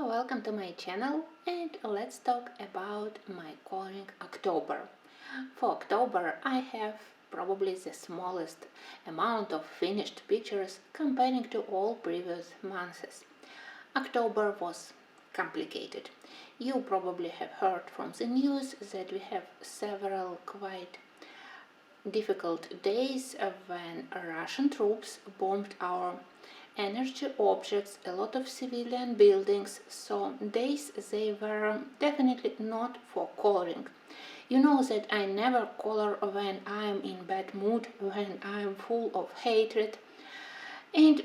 Welcome to my channel, and let's talk about my coloring October. For October I have probably the smallest amount of finished pictures comparing to all previous months. October was complicated. You probably have heard from the news that we have several quite difficult days when Russian troops bombed our energy objects, a lot of civilian buildings, so days they were definitely not for coloring. You know that I never color when I am in bad mood, when I am full of hatred, and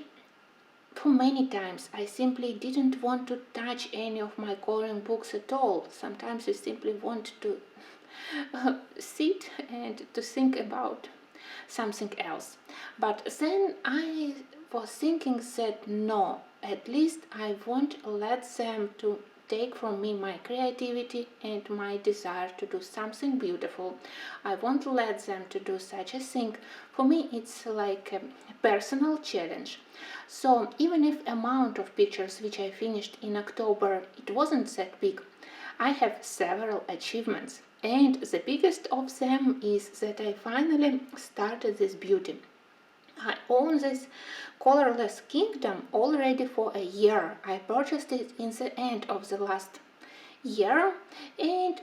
for many times I simply didn't want to touch any of my coloring books at all. Sometimes I simply want to sit and to think about something else. But then I was thinking that no, at least I won't let them to take from me my creativity and my desire to do something beautiful. I won't let them to do such a thing. For me it's like a personal challenge. So even if amount of pictures which I finished in October it wasn't that big, I have several achievements, and the biggest of them is that I finally started this beauty. I own this colorless kingdom already for a year. I purchased it in the end of the last year, and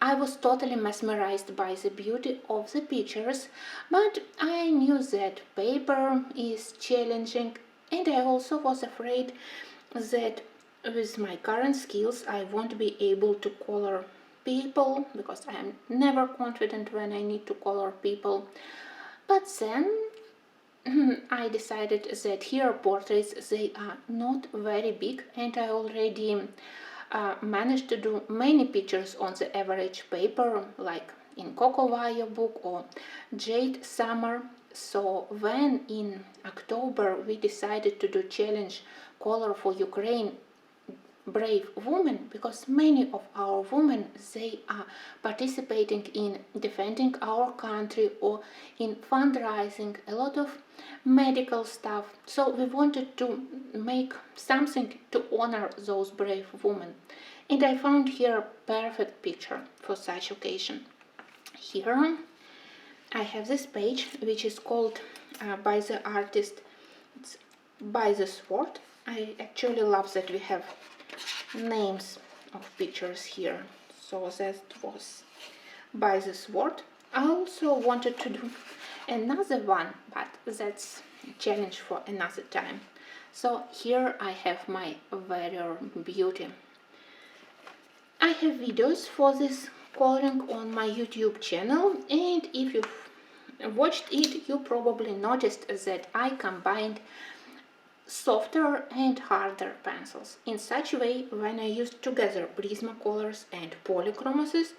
I was totally mesmerized by the beauty of the pictures, but I knew that paper is challenging, and I also was afraid that with my current skills I won't be able to color people, because I am never confident when I need to color people. But then I decided that here portraits they are not very big, and I already managed to do many pictures on the average paper, like in Kolorowanka book or Jade Summer. So when in October we decided to do challenge color for Ukraine brave women, because many of our women they are participating in defending our country or in fundraising, a lot of medical stuff, so we wanted to make something to honor those brave women, and I found here a perfect picture for such occasion. Here I have this page which is called by the artist, it's by the sword. I actually love that we have names of pictures here, so that was by the sword. I also wanted to do another one, but that's a challenge for another time. So here I have my warrior beauty. I have videos for this coloring on my YouTube channel, and if you've watched it you probably noticed that I combined softer and harder pencils. In such a way, when I used together Prismacolors and polychromoses,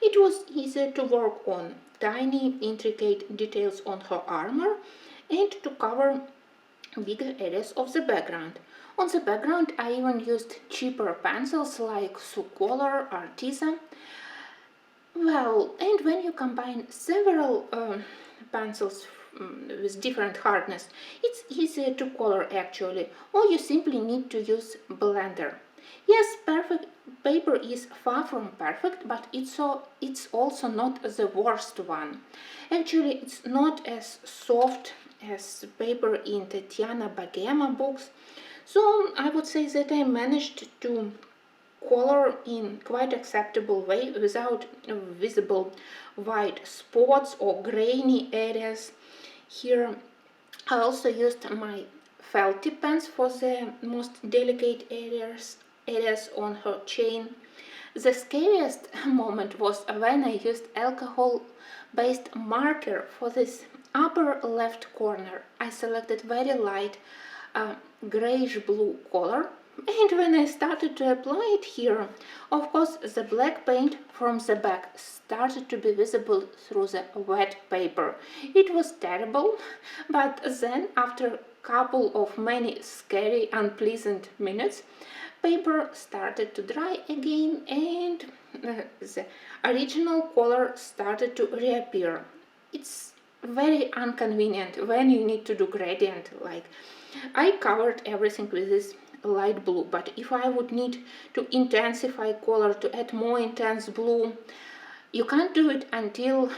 it was easier to work on tiny, intricate details on her armor and to cover bigger areas of the background. On the background, I even used cheaper pencils like Sucolor, Artisan. Well, and when you combine several pencils with different hardness, it's easier to color actually, or you simply need to use blender. Yes, perfect paper is far from perfect, but it's also not the worst one. Actually, it's not as soft as paper in Tatiana Bagema books, so I would say that I managed to color in quite acceptable way without visible white spots or grainy areas. Here I also used my felty pens for the most delicate areas on her chain. The scariest moment was when I used alcohol-based marker for this upper left corner. I selected very light grayish-blue color, and when I started to apply it here, of course the black paint from the back started to be visible through the wet paper. It was terrible, but then after a couple of many scary, unpleasant minutes, paper started to dry again and the original color started to reappear. It's very inconvenient when you need to do gradient. Like I covered everything with this light blue, but if I would need to intensify color, to add more intense blue, you can't do it until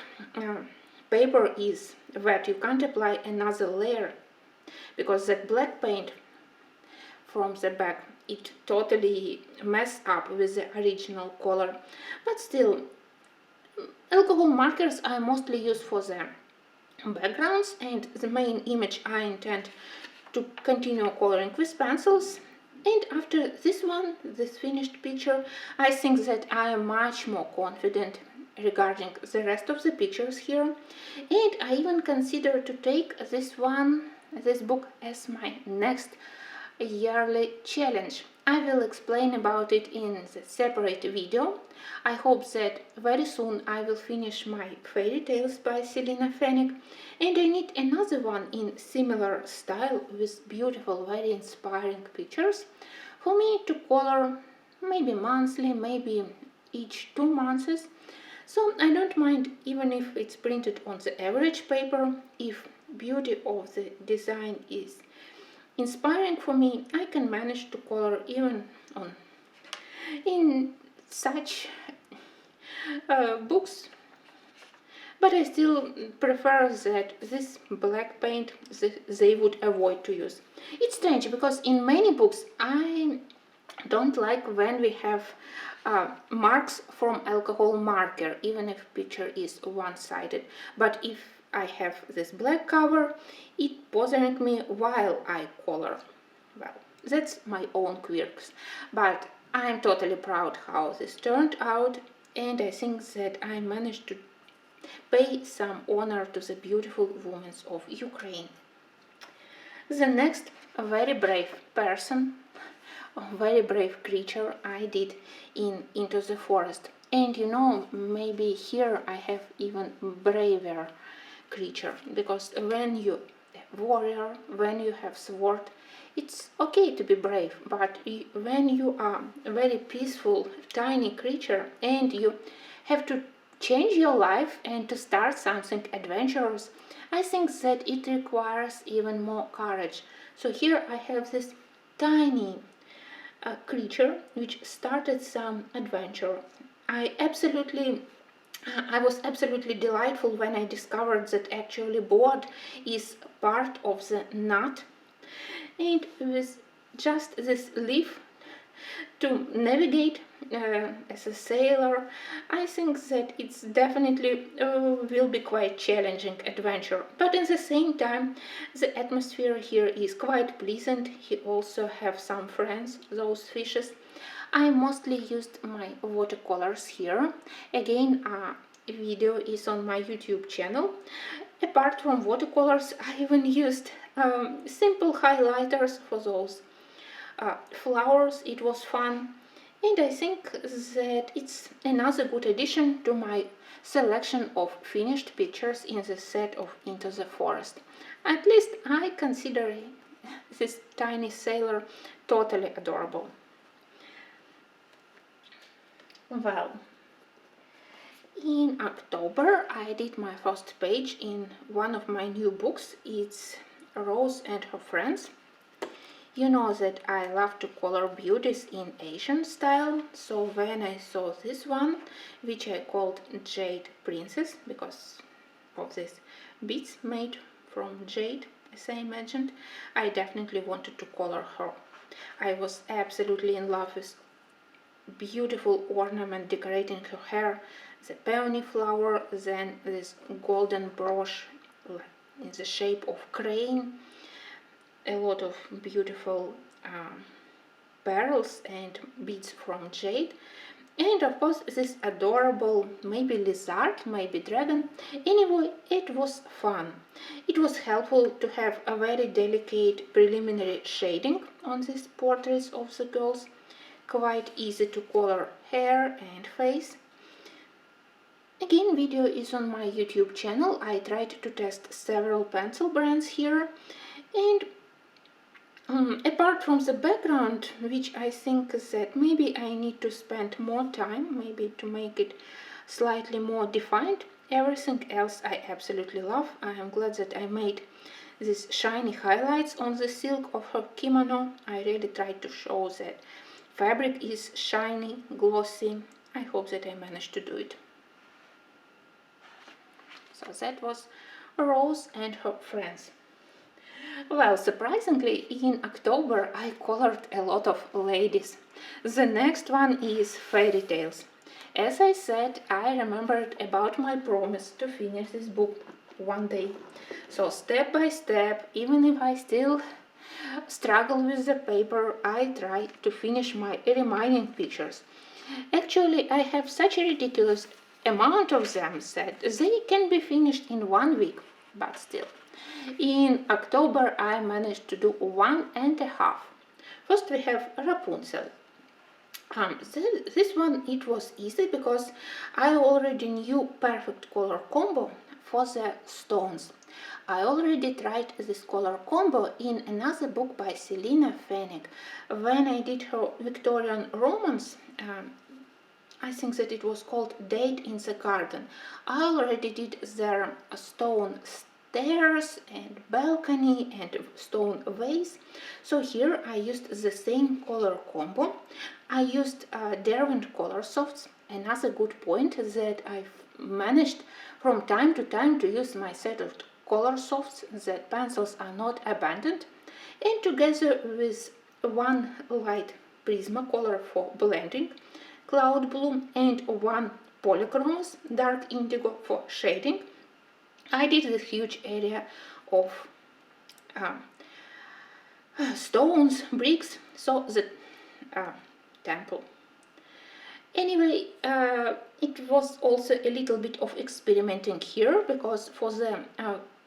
paper is wet. You can't apply another layer because that black paint from the back, it totally messed up with the original color. But still, alcohol markers I mostly use for the backgrounds, and the main image I intend to continue coloring with pencils. And after this one, this finished picture, I think that I am much more confident regarding the rest of the pictures here, and I even consider to take this book as my next yearly challenge. I will explain about it in the separate video. I hope that very soon I will finish my fairy tales by Selina Fenwick, and I need another one in similar style with beautiful, very inspiring pictures for me to color maybe monthly, maybe each 2 months. So I don't mind even if it's printed on the average paper. If beauty of the design is inspiring for me, I can manage to color even in such books. But I still prefer that this black paint they would avoid to use. It's strange because in many books I don't like when we have marks from alcohol marker, even if picture is one-sided. But if I have this black cover, it bothering me while I color. Well, that's my own quirks, but I'm totally proud how this turned out, and I think that I managed to pay some honor to the beautiful women of Ukraine. The next very brave person, a very brave creature I did in Into the Forest. And you know, maybe here I have even braver creature, because when you warrior, when you have sword, it's okay to be brave, but when you are a very peaceful tiny creature and you have to change your life and to start something adventurous, I think that it requires even more courage. So here I have this tiny creature which started some adventure. I was absolutely delightful when I discovered that actually board is part of the nut, and with just this leaf to navigate as a sailor, I think that it's definitely will be quite challenging adventure. But at the same time, the atmosphere here is quite pleasant. He also have some friends, those fishes. I mostly used my watercolors here. Again, video is on my YouTube channel. Apart from watercolors, I even used simple highlighters for those flowers. It was fun, and I think that it's another good addition to my selection of finished pictures in the set of Into the Forest. At least I consider this tiny sailor totally adorable. Well, in October I did my first page in one of my new books. It's Rose and Her Friends. You know that I love to color beauties in Asian style, so when I saw this one, which I called Jade Princess because of these beads made from jade, as I imagined, I definitely wanted to color her. I was absolutely in love with beautiful ornament decorating her hair, the peony flower, then this golden brooch in the shape of crane, a lot of beautiful pearls and beads from jade, and of course this adorable maybe lizard, maybe dragon. Anyway, it was fun. It was helpful to have a very delicate preliminary shading on these portraits of the girls. Quite easy to color hair and face. Again, video is on my YouTube channel. I tried to test several pencil brands here, and apart from the background, which I think that maybe I need to spend more time, maybe to make it slightly more defined, everything else I absolutely love. I am glad that I made these shiny highlights on the silk of her kimono. I really tried to show that fabric is shiny, glossy. I hope that I managed to do it. So that was Rose and her friends. Well, surprisingly, in October I colored a lot of ladies. The next one is fairy tales. As I said, I remembered about my promise to finish this book one day. So step by step, even if I still struggle with the paper, I try to finish my remaining pictures. Actually, I have such a ridiculous amount of them that they can be finished in 1 week, but still. In October I managed to do 1.5. First we have Rapunzel. This one, it was easy because I already knew perfect color combo for the stones. I already tried this color combo in another book by Selina Fenwick when I did her Victorian romance. I think that it was called Date in the Garden. I already did their stone stairs and balcony and stone vase. So here I used the same color combo. I used Derwent color softs. Another good point is that I've managed from time to time to use my set of color softs, that pencils are not abandoned, and together with one light Prismacolor for blending, Cloud Blue, and one Polychromos dark indigo for shading, I did this huge area of stones, bricks, so the temple. Anyway, it was also a little bit of experimenting here, because for the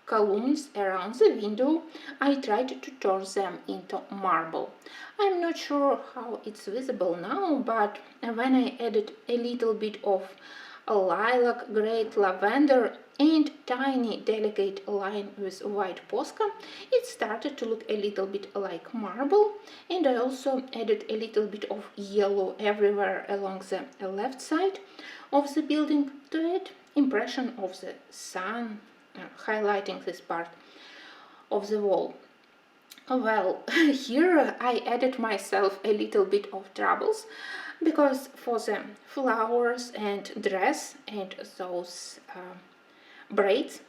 columns around the window I tried to turn them into marble. I'm not sure how it's visible now, but when I added a little bit of lilac, great lavender and tiny delicate line with white Posca, it started to look a little bit like marble. And I also added a little bit of yellow everywhere along the left side of the building to add impression of the sun, highlighting this part of the wall. Well, here I added myself a little bit of troubles, because for the flowers and dress and those braids,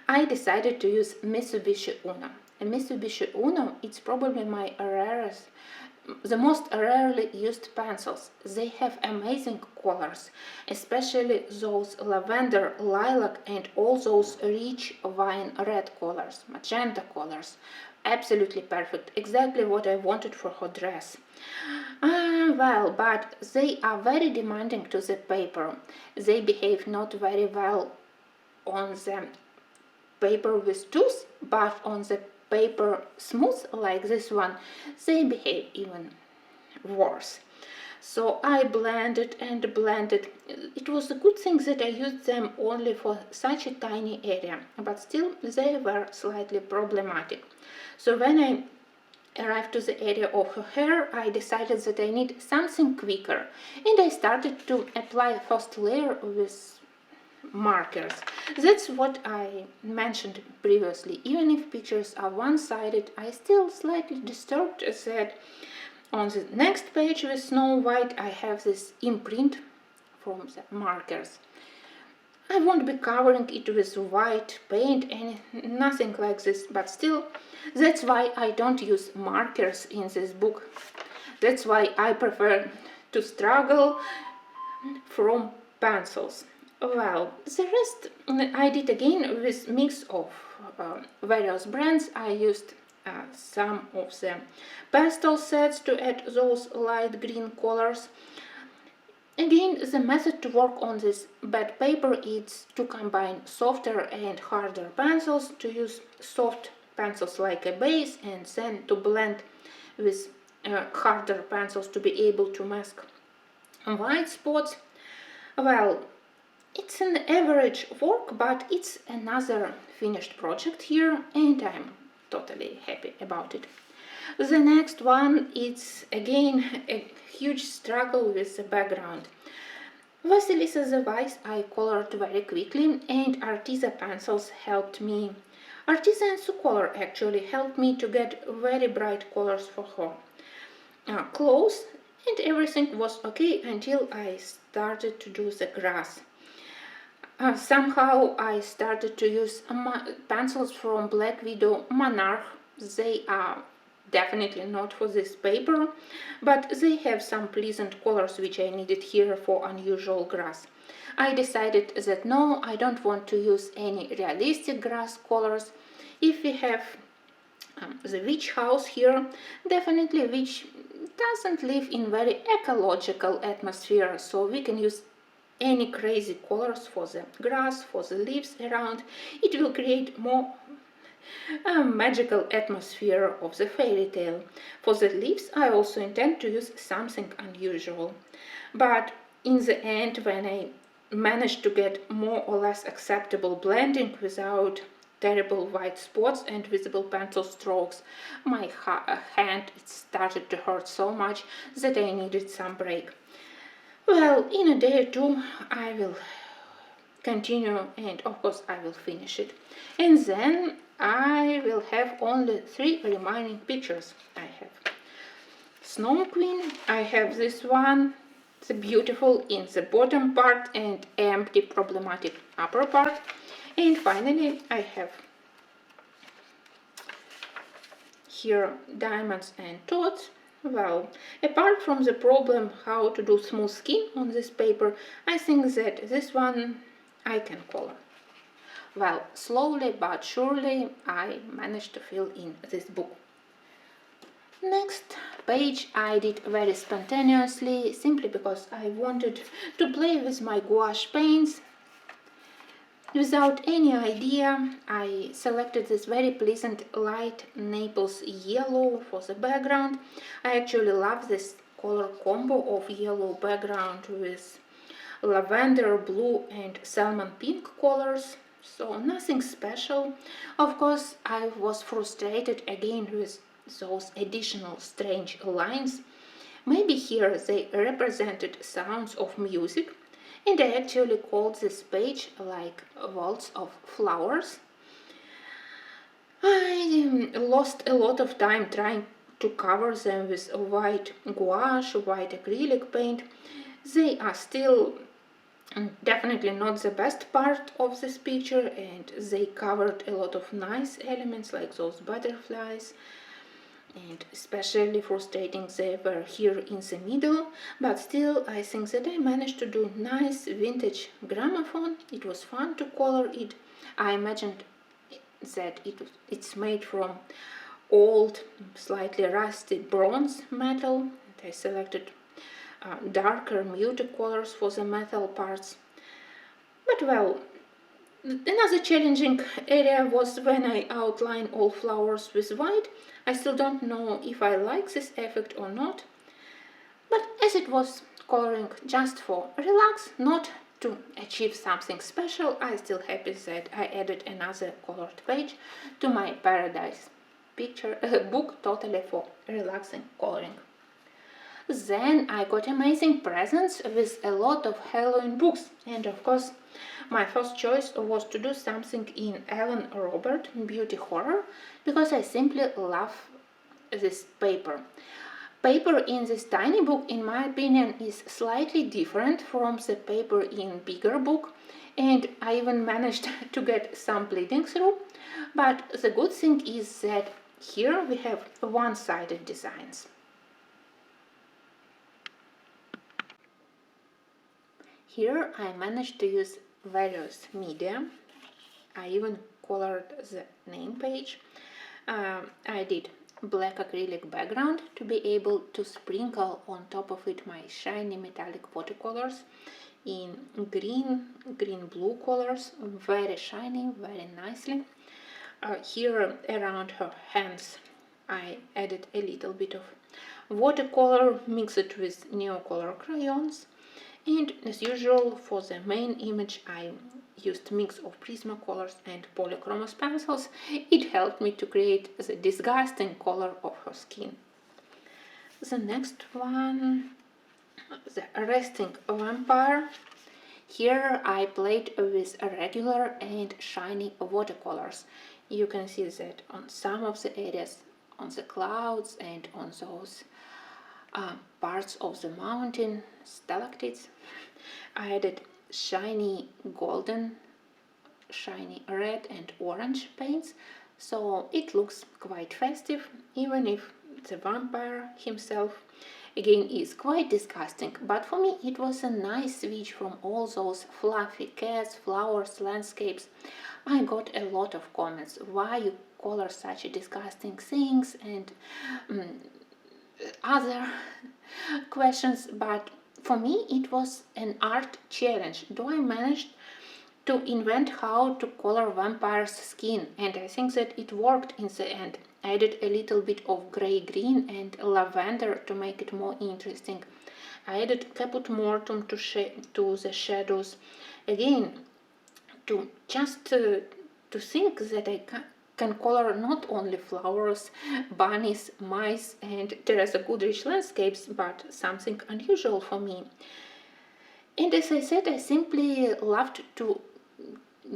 I decided to use Mitsubishi Uno. And Mitsubishi Uno, it's probably the most rarely used pencils. They have amazing colors, especially those lavender, lilac and all those rich wine red colors, magenta colors. Absolutely perfect, exactly what I wanted for her dress. Well, but they are very demanding to the paper. They behave not very well on the paper with tooth, but on the paper smooth like this one, they behave even worse. So I blended and blended. It was a good thing that I used them only for such a tiny area, but still they were slightly problematic. So when I arrived to the area of her hair, I decided that I need something quicker, and I started to apply first layer with markers. That's what I mentioned previously. Even if pictures are one-sided, I still slightly disturbed that on the next page with Snow White I have this imprint from the markers. I won't be covering it with white paint and nothing like this, but still, that's why I don't use markers in this book. That's why I prefer to struggle from pencils. Well, the rest I did again with mix of various brands. I used some of the pastel sets to add those light green colors. Again, the method to work on this bad paper is to combine softer and harder pencils, to use soft pencils like a base, and then to blend with harder pencils to be able to mask white spots. Well, it's an average work, but it's another finished project here, and I'm totally happy about it. The next one is again a huge struggle with the background. Vasilisa the Wise I colored very quickly, and Arteza pencils helped me Artisan's color actually helped me to get very bright colors for her clothes, and everything was okay until I started to do the grass. Somehow I started to use pencils from Black Widow Monarch. They are definitely not for this paper, but they have some pleasant colors which I needed here for unusual grass. I decided that no, I don't want to use any realistic grass colors. If we have the witch house here, definitely which doesn't live in very ecological atmosphere, so we can use any crazy colors for the grass, for the leaves around. It will create more magical atmosphere of the fairy tale. For the leaves I also intend to use something unusual. But in the end, when I managed to get more or less acceptable blending without terrible white spots and visible pencil strokes, my hand started to hurt so much that I needed some break. Well, in a day or two I will continue, and of course I will finish it. And then I will have only 3 remaining pictures. I have Snow Queen, I have this one, the beautiful in the bottom part and empty problematic upper part. And finally I have here Diamonds and Toads. Well, apart from the problem how to do smooth skin on this paper, I think that this one I can color. Well, slowly but surely I managed to fill in this book. Next page I did very spontaneously, simply because I wanted to play with my gouache paints. Without any idea, I selected this very pleasant light Naples yellow for the background. I actually love this color combo of yellow background with lavender, blue and salmon pink colors. So nothing special. Of course, I was frustrated again with those additional strange lines. Maybe here they represented sounds of music, and I actually called this page like Waltz of Flowers. I lost a lot of time trying to cover them with white gouache, white acrylic paint. They are still definitely not the best part of this picture, and they covered a lot of nice elements like those butterflies, and especially frustrating they were here in the middle, but still I think that I managed to do nice vintage gramophone. It was fun to color it. I imagined that it's made from old, slightly rusty bronze metal, and I selected darker muted colors for the metal parts. But well, another challenging area was when I outline all flowers with white. I still don't know if I like this effect or not, but as it was coloring just for relax, not to achieve something special, I'm still happy that I added another colored page to my Paradise picture book totally for relaxing coloring. Then I got amazing presents with a lot of Halloween books, and of course my first choice was to do something in Ellen Robert Beauty Horror, because I simply love this paper. Paper in this tiny book, in my opinion, is slightly different from the paper in bigger book, and I even managed to get some bleeding through. But the good thing is that here we have one-sided designs. Here I managed to use various media. I even colored the name page. I did black acrylic background to be able to sprinkle on top of it my shiny metallic watercolors in green blue colors, very shiny, very nicely. Here around her hands I added a little bit of watercolor mixed with Neocolor crayons. And as usual, for the main image I used mix of Prismacolors and Polychromos pencils. It helped me to create the disgusting color of her skin. The next one, the Resting Vampire. Here I played with regular and shiny watercolors. You can see that on some of the areas, on the clouds and on those parts of the mountain stalactites, I added shiny golden, shiny red and orange paints, so it looks quite festive, even if the vampire himself again is quite disgusting. But for me it was a nice switch from all those fluffy cats, flowers, landscapes. I got a lot of comments why you color such disgusting things and other questions, but for me it was an art challenge. Do I managed to invent how to color vampire's skin, and I think that it worked in the end. I added a little bit of grey green and lavender to make it more interesting. I added caput mortuum to the shadows again, to just to think that I can color not only flowers, bunnies, mice and Teresa Goodrich landscapes, but something unusual for me. And as I said, I simply loved to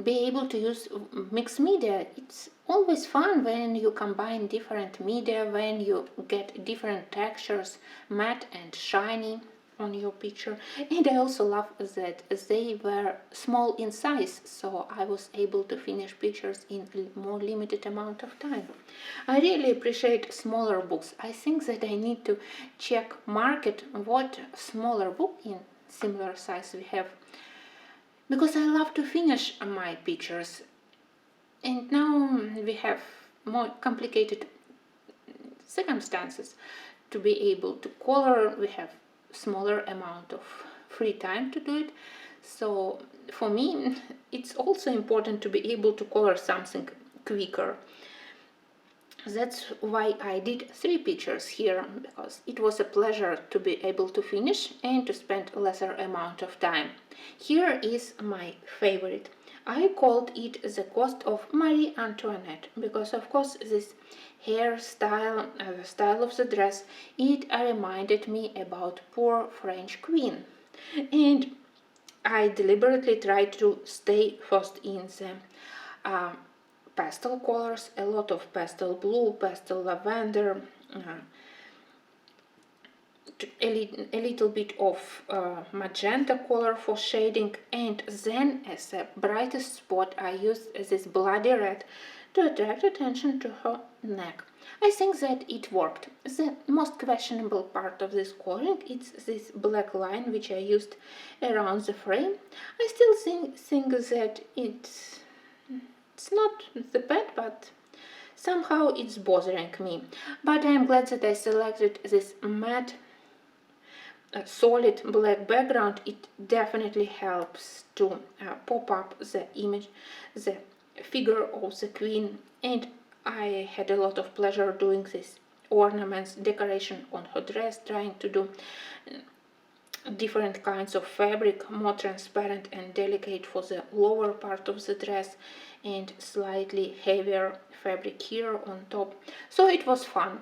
be able to use mixed media. It's always fun when you combine different media, when you get different textures, matte and shiny on your picture. And I also love that they were small in size, so I was able to finish pictures in a more limited amount of time. I really appreciate smaller books. I think that I need to check market what smaller book in similar size we have, because I love to finish my pictures. And now we have more complicated circumstances to be able to color. We have smaller amount of free time to do it. So for me it's also important to be able to color something quicker. That's why I did 3 pictures here, because it was a pleasure to be able to finish and to spend lesser amount of time. Here is my favorite. I called it the Cost of Marie Antoinette, because of course this hairstyle, the style of the dress, it reminded me about poor French queen. And I deliberately tried to stay first in the pastel colors, a lot of pastel blue, pastel lavender, a little bit of magenta color for shading, and then as a brightest spot I used this bloody red to attract attention to her neck. I think that it worked. The most questionable part of this coloring is this black line which I used around the frame. I still think that it's not the bad, but somehow it's bothering me. But I am glad that I selected this matte solid black background. It definitely helps to pop up the image, the figure of the queen, and I had a lot of pleasure doing this ornaments, decoration on her dress, trying to do different kinds of fabric, more transparent and delicate for the lower part of the dress, and slightly heavier fabric here on top. So it was fun.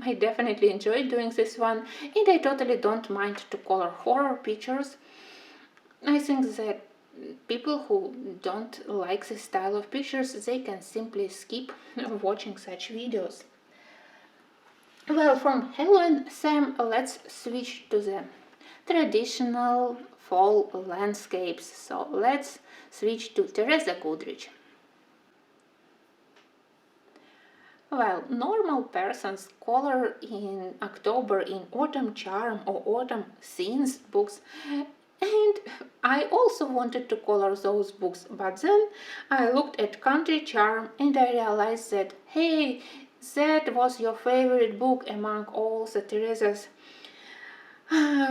I definitely enjoyed doing this one, and I totally don't mind to color horror pictures. I think that people who don't like this style of pictures, they can simply skip watching such videos. Well, from Halloween theme, let's switch to the traditional fall landscapes. So let's switch to Teresa Goodrich. Well, normal persons color in October in Autumn Charm or Autumn Scenes books, and I also wanted to color those books, but then I looked at Country Charm and I realized that, hey, that was your favorite book among all the Teresa's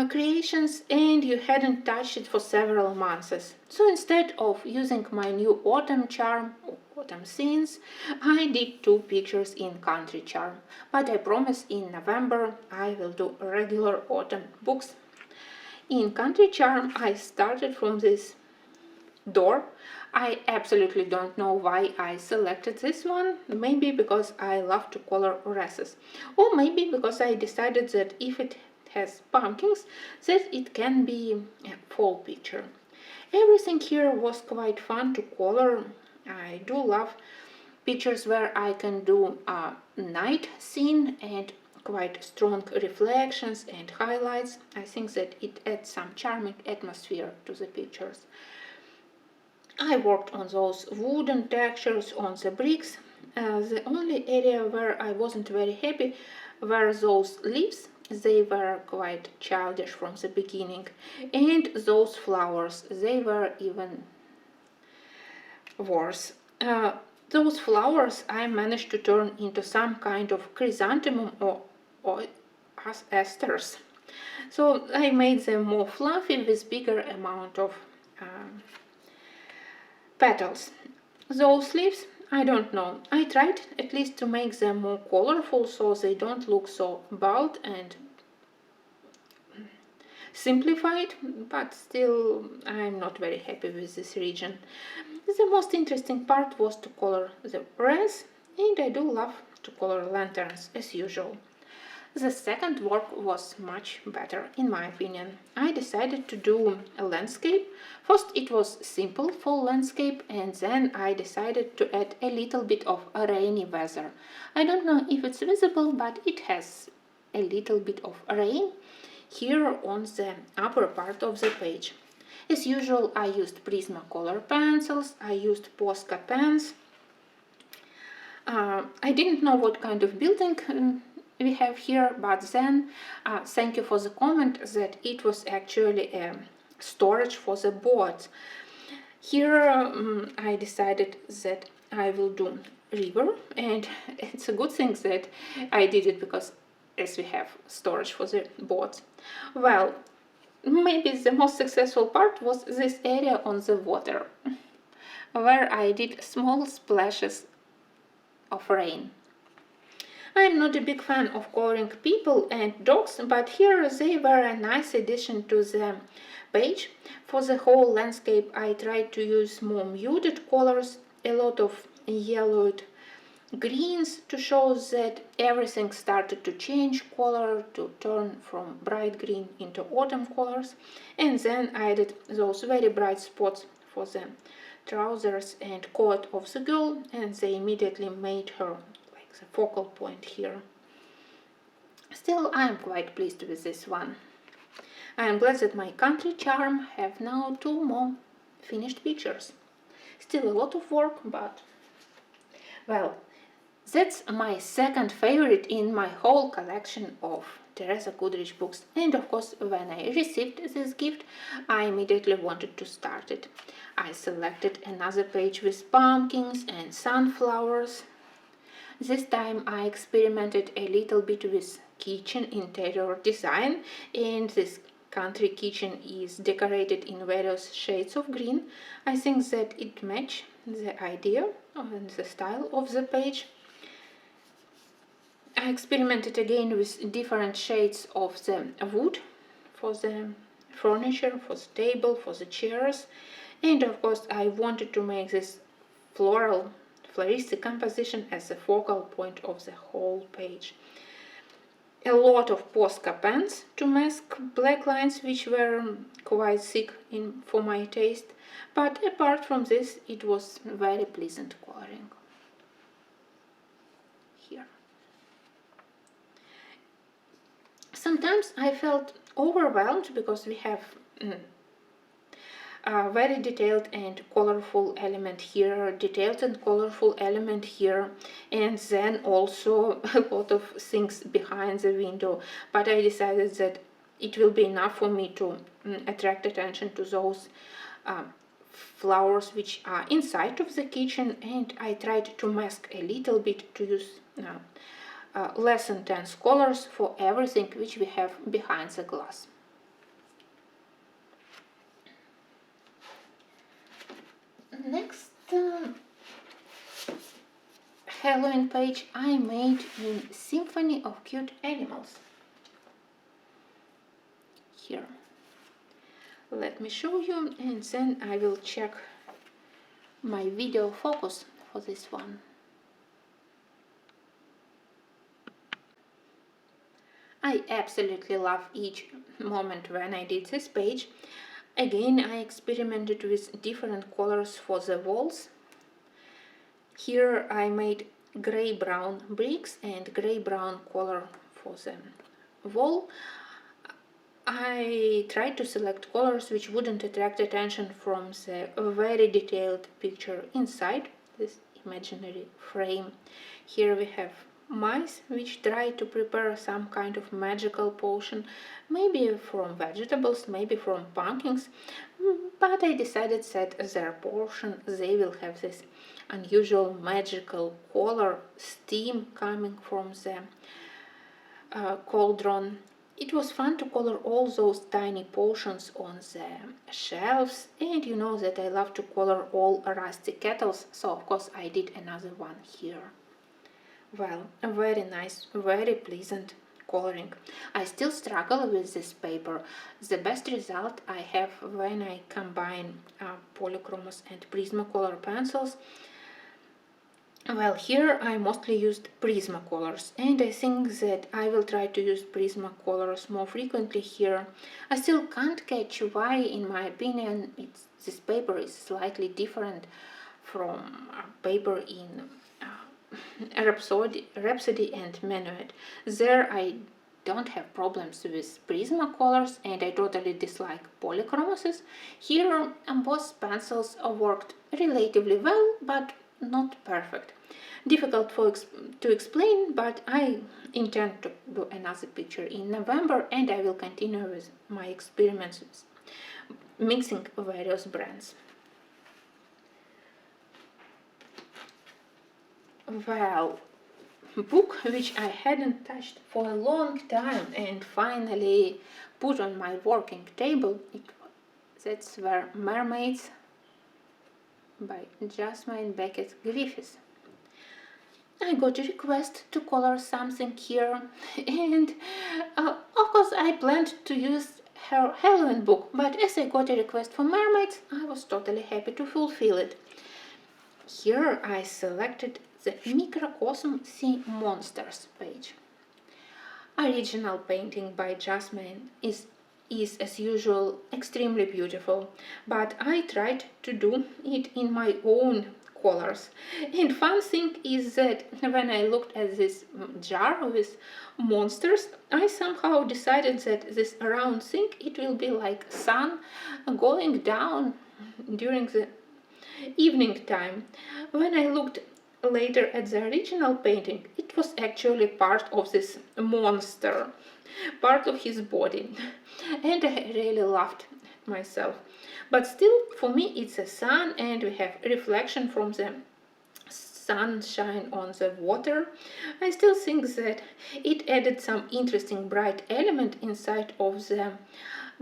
creations, and you hadn't touched it for several months. So instead of using my new Autumn Charm or Autumn Scenes, I did 2 pictures in Country Charm. But I promise in November I will do regular autumn books. In Country Charm I started from this door. I absolutely don't know why I selected this one. Maybe because I love to color wreaths, or maybe because I decided that if it has pumpkins, that it can be a fall picture. Everything here was quite fun to color. I do love pictures where I can do a night scene and quite strong reflections and highlights. I think that it adds some charming atmosphere to the pictures. I worked on those wooden textures on the bricks. The only area where I wasn't very happy were those leaves. They were quite childish from the beginning. And those flowers, they were even worse. Those flowers I managed to turn into some kind of chrysanthemum or asters. So I made them more fluffy with bigger amount of petals. Those leaves, I don't know. I tried at least to make them more colorful so they don't look so bald and simplified, but still I'm not very happy with this region. The most interesting part was to color the wreaths, and I do love to color lanterns as usual. The second work was much better in my opinion. I decided to do a landscape. First it was simple full landscape, and then I decided to add a little bit of a rainy weather. I don't know if it's visible, but it has a little bit of rain here on the upper part of the page. As usual, I used Prismacolor pencils, I used Posca pens. I didn't know what kind of building we have here, but then thank you for the comment that it was actually a storage for the boards. Here I decided that I will do Livre, and it's a good thing that I did it because as we have storage for the boards. Well, maybe the most successful part was this area on the water, where I did small splashes of rain. I am not a big fan of coloring people and dogs, but here they were a nice addition to the page. For the whole landscape I tried to use more muted colors, a lot of yellowed greens to show that everything started to change color, to turn from bright green into autumn colors, and then I added those very bright spots for the trousers and coat of the girl, and they immediately made her like the focal point here. Still, I am quite pleased with this one. I am glad that my country charm have now 2 more finished pictures. Still a lot of work, but well, that's my second favorite in my whole collection of Teresa Goodrich books, and of course when I received this gift I immediately wanted to start it. I selected another page with pumpkins and sunflowers. This time I experimented a little bit with kitchen interior design, and this country kitchen is decorated in various shades of green. I think that it matched the idea and the style of the page. I experimented again with different shades of the wood for the furniture, for the table, for the chairs, and of course I wanted to make this floristic composition as the focal point of the whole page. A lot of Posca pens to mask black lines which were quite thick for my taste, but apart from this it was very pleasant coloring. Here. Sometimes I felt overwhelmed because we have a very detailed and colorful element here, detailed and colorful element here, and then also a lot of things behind the window. But I decided that it will be enough for me to attract attention to those flowers which are inside of the kitchen, and I tried to mask a little bit to use less intense colors for everything which we have behind the glass. Next Halloween page I made in Symphony of Cute Animals. Here. Let me show you, and then I will check my video focus for this one. I absolutely love each moment when I did this page. Again, I experimented with different colors for the walls. Here I made gray-brown bricks and gray-brown color for the wall. I tried to select colors which wouldn't attract attention from the very detailed picture inside this imaginary frame. Here we have mice which try to prepare some kind of magical potion, maybe from vegetables, maybe from pumpkins, but I decided that their portion they will have this unusual magical color steam coming from the cauldron. It was fun to color all those tiny potions on the shelves, and you know that I love to color all rusty kettles, so of course I did another one here. Well, very nice, very pleasant coloring. I still struggle with this paper. The best result I have when I combine polychromos and Prismacolor pencils. Well, here I mostly used Prismacolors, and I think that I will try to use Prismacolors more frequently here. I still can't catch why, in my opinion, this paper is slightly different from paper in Rhapsody and Menuet. There I don't have problems with Prismacolors and I totally dislike polychromoses. Here both pencils worked relatively well, but not perfect. Difficult to explain, but I intend to do another picture in November and I will continue with my experiments with mixing various brands. Well, book which I hadn't touched for a long time and finally put on my working table, that's were Mermaids by Jasmine Beckett Griffiths. I got a request to color something here and of course I planned to use her Halloween book, but as I got a request for mermaids, I was totally happy to fulfill it. Here I selected the Microcosm Sea Monsters page. Original painting by Jasmine is as usual extremely beautiful, but I tried to do it in my own colors. And fun thing is that when I looked at this jar with monsters, I somehow decided that this round thing, it will be like sun going down during the evening time. When I looked later at the original painting, it was actually part of this monster, part of his body, and I really laughed at myself. But still, for me, it's a sun, and we have reflection from the sunshine on the water. I still think that it added some interesting bright element inside of the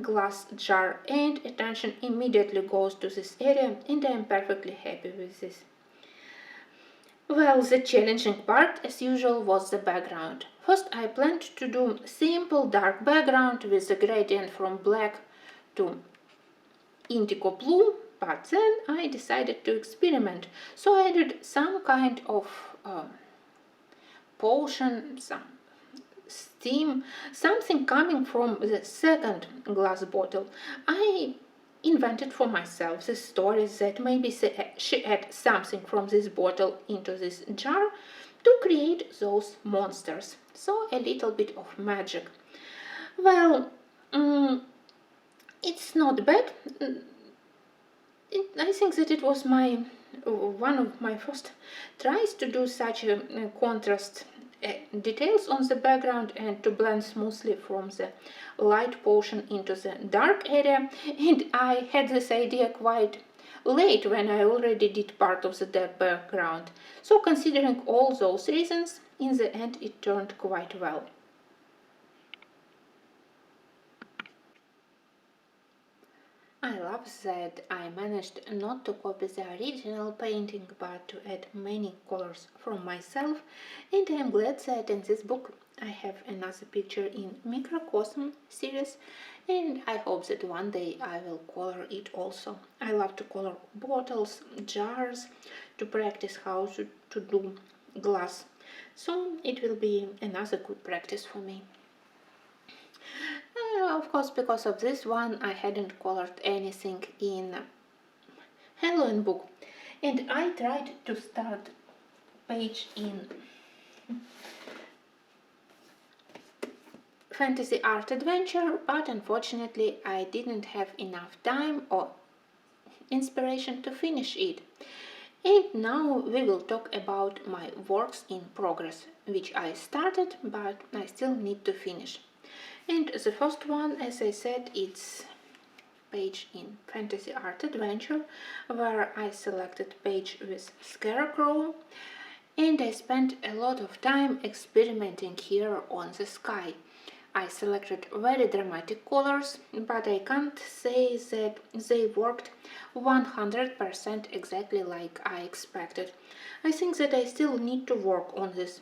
glass jar, and attention immediately goes to this area, and I am perfectly happy with this. Well, the challenging part, as usual, was the background. First, I planned to do simple dark background with the gradient from black to indigo blue, but then I decided to experiment. So I added some kind of potion, some steam, something coming from the second glass bottle. I invented for myself the story that maybe she had something from this bottle into this jar to create those monsters. So a little bit of magic. Well, it's not bad. I think that it was one of my first tries to do such a contrast details on the background and to blend smoothly from the light portion into the dark area, and I had this idea quite late when I already did part of the dark background. So considering all those reasons, in the end it turned quite well. I love that I managed not to copy the original painting but to add many colors from myself, and I am glad that in this book I have another picture in Microcosm series, and I hope that one day I will color it also. I love to color bottles, jars, to practice how to do glass, so it will be another good practice for me. Of course, because of this one, I hadn't colored anything in Halloween book, and I tried to start page in fantasy art adventure, but unfortunately I didn't have enough time or inspiration to finish it. And now we will talk about my works in progress, which I started but I still need to finish. And the first one, as I said, it's page in fantasy art adventure, where I selected page with scarecrow, and I spent a lot of time experimenting here on the sky. I selected very dramatic colors, but I can't say that they worked 100% exactly like I expected. I think that I still need to work on these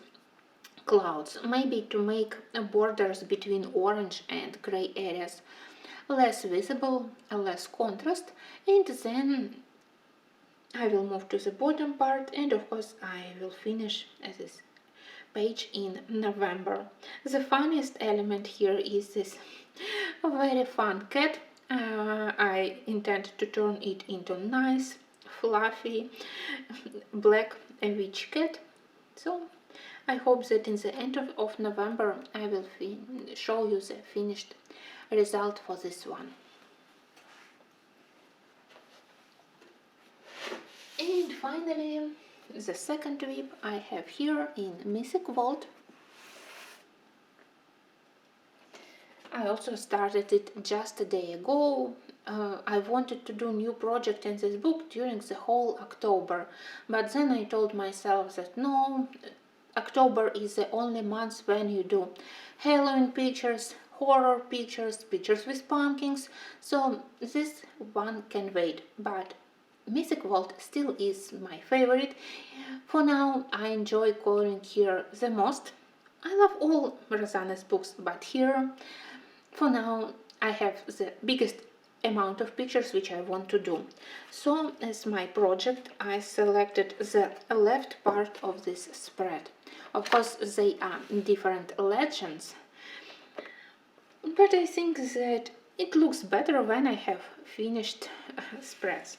clouds, maybe to make borders between orange and gray areas less visible, less contrast, and then I will move to the bottom part, and of course I will finish this page in November. The funniest element here is this very fun cat. I intend to turn it into nice, fluffy, black witch cat. So I hope that in the end of November I will show you the finished result for this one. And finally, the second whip I have here in Mystic Vault. I also started it just a day ago. I wanted to do new project in this book during the whole October, but then I told myself that no, October is the only month when you do Halloween pictures, horror pictures, pictures with pumpkins, so this one can wait. But Mystic Vault still is my favorite. For now, I enjoy coloring here the most. I love all Rosanna's books, but here, for now, I have the biggest amount of pictures which I want to do. So, as my project, I selected the left part of this spread. Of course, they are different legends, but I think that it looks better when I have finished spreads.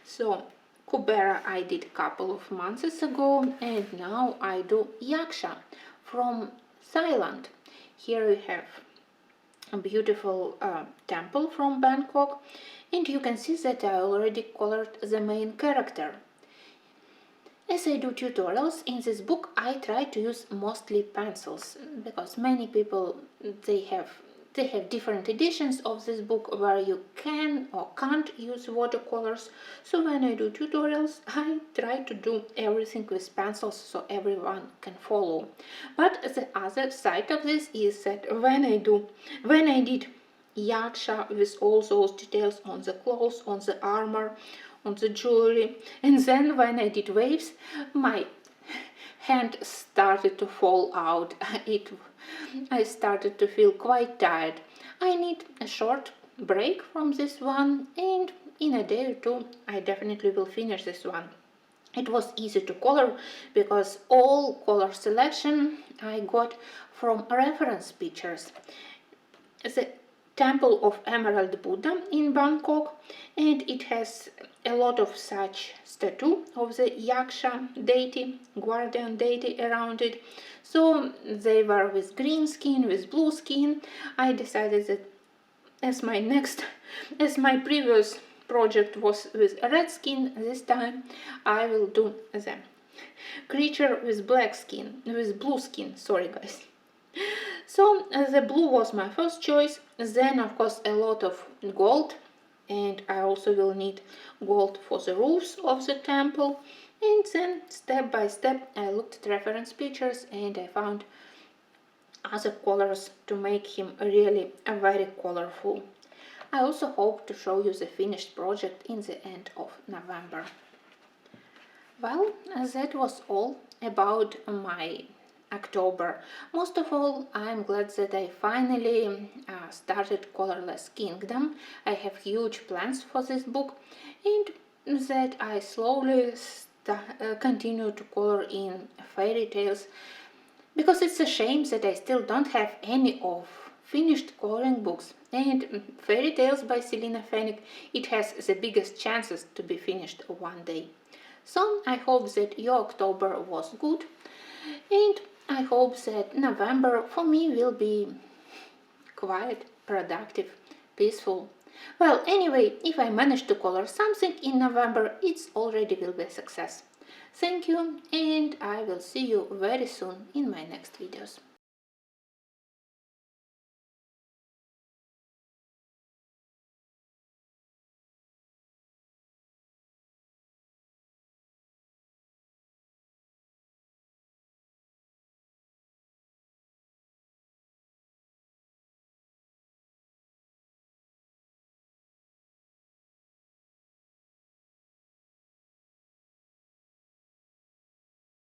So Kubera I did a couple of months ago, and now I do Yaksha from Thailand. Here we have a beautiful temple from Bangkok, and you can see that I already colored the main character. As I do tutorials in this book, I try to use mostly pencils, because many people they have different editions of this book where you can or can't use watercolors. So when I do tutorials, I try to do everything with pencils so everyone can follow. But the other side of this is that when I did Yaksha with all those details on the clothes, on the armor, on the jewelry, and then when I did waves, my hand started to fall out. I started to feel quite tired. I need a short break from this one, and in a day or two I definitely will finish this one. It was easy to color because all color selection I got from reference pictures. The Temple of Emerald Buddha in Bangkok, and it has a lot of such statue of the Yaksha deity, guardian deity around it. So they were with green skin, with blue skin. I decided that as my previous project was with red skin, this time I will do the creature with blue skin, sorry guys. So the blue was my first choice, then of course a lot of gold, and I also will need gold for the roofs of the temple, and then step by step I looked at reference pictures and I found other colors to make him really very colorful. I also hope to show you the finished project in the end of November. Well, that was all about my October. Most of all, I'm glad that I finally started Colorless Kingdom. I have huge plans for this book, and that I slowly continue to color in fairy tales, because it's a shame that I still don't have any of finished coloring books, and Fairy Tales by Selina Fenwick, it has the biggest chances to be finished one day. So I hope that your October was good, and I hope that November for me will be quiet, productive, peaceful. Well, anyway, if I manage to color something in November, it's already will be a success. Thank you, and I will see you very soon in my next videos.